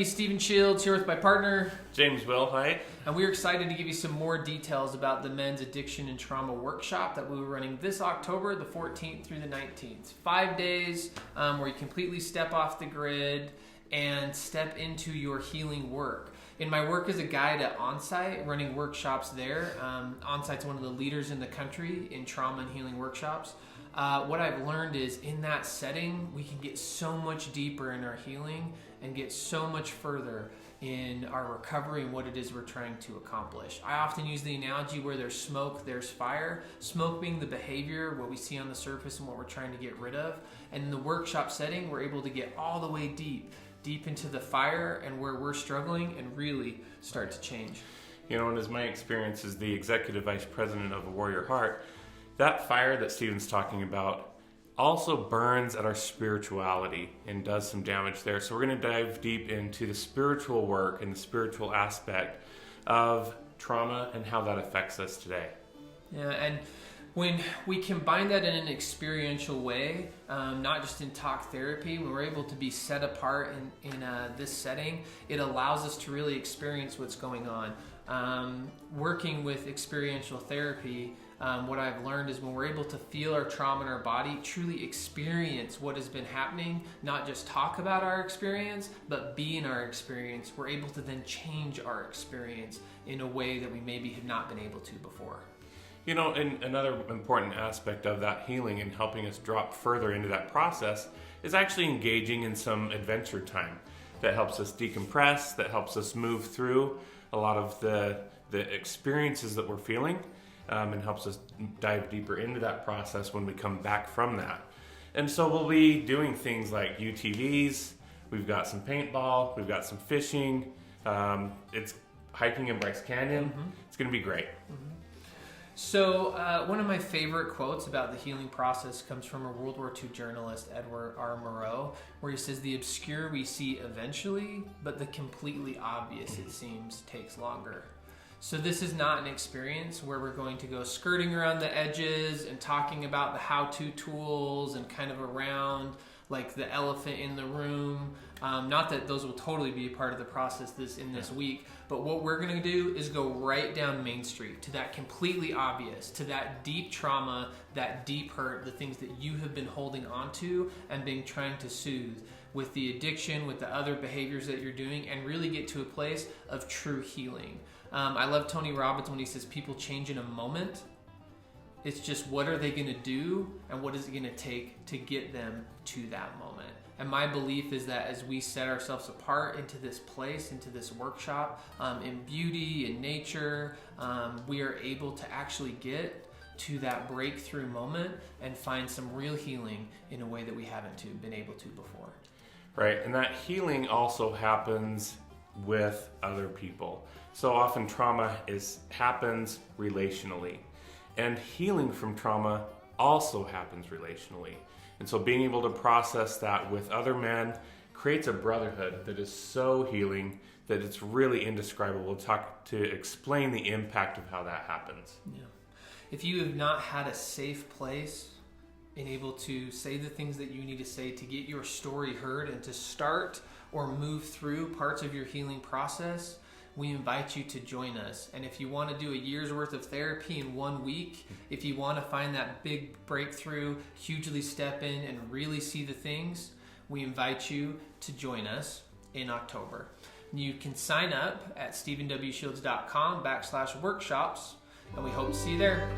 everybody, Stephen Shields here with my partner, James Wilhite. And we're excited to give you some more details about the Men's Addiction and Trauma Workshop that we'll be running this October, the 14th through the 19th. 5 days where you completely step off the grid and step into your healing work. In my work as a guide at Onsite, running workshops there, Onsite's one of the leaders in the country in trauma and healing workshops. What I've learned is in that setting, we can get so much deeper in our healing and get so much further in our recovery and what it is we're trying to accomplish. I often use the analogy where there's smoke, there's fire. Smoke being the behavior, what we see on the surface and what we're trying to get rid of. And in the workshop setting, we're able to get all the way deep into the fire and where we're struggling and really start to change. You know, and as my experience as the executive vice president of A Warrior Heart, that fire that Stephen's talking about also burns at our spirituality and does some damage there. So we're going to dive deep into the spiritual work and the spiritual aspect of trauma and how that affects us today. Yeah, and when we combine that in an experiential way, not just in talk therapy, when we're able to be set apart in this setting, it allows us to really experience what's going on. Working with experiential therapy, what I've learned is when we're able to feel our trauma in our body, truly experience what has been happening, not just talk about our experience, but be in our experience, we're able to then change our experience in a way that we maybe have not been able to before. You know, and another important aspect of that healing and helping us drop further into that process is actually engaging in some adventure time that helps us decompress, that helps us move through a lot of the experiences that we're feeling, and helps us dive deeper into that process when we come back from that. And so we'll be doing things like UTVs, we've got some paintball, we've got some fishing, it's hiking in Bryce Canyon. Mm-hmm. It's going to be great. Mm-hmm. So one of my favorite quotes about the healing process comes from a World War II journalist, Edward R. Murrow, where he says, "The obscure we see eventually, but the completely obvious, it seems, takes longer." So this is not an experience where we're going to go skirting around the edges and talking about the how-to tools and kind of around like the elephant in the room. Not that those will totally be a part of the process this week, but what we're going to do is go right down Main Street to that completely obvious, to that deep trauma, that deep hurt, the things that you have been holding on to and been trying to soothe with the addiction, with the other behaviors that you're doing, and really get to a place of true healing. I love Tony Robbins when he says people change in a moment. It's just what are they going to do and what is it going to take to get them to that moment. And my belief is that as we set ourselves apart into this place, into this workshop, in beauty, in nature, we are able to actually get to that breakthrough moment and find some real healing in a way that we haven't been able to before. Right, and that healing also happens with other people. So often trauma happens relationally. And healing from trauma also happens relationally. And so being able to process that with other men creates a brotherhood that is so healing that it's really indescribable to explain the impact of how that happens. Yeah. If you have not had a safe place and able to say the things that you need to say to get your story heard and to start or move through parts of your healing process, we invite you to join us. And if you want to do a year's worth of therapy in 1 week, if you want to find that big breakthrough, hugely step in and really see the things, we invite you to join us in October. You can sign up at stephenwshields.com/workshops, and we hope to see you there.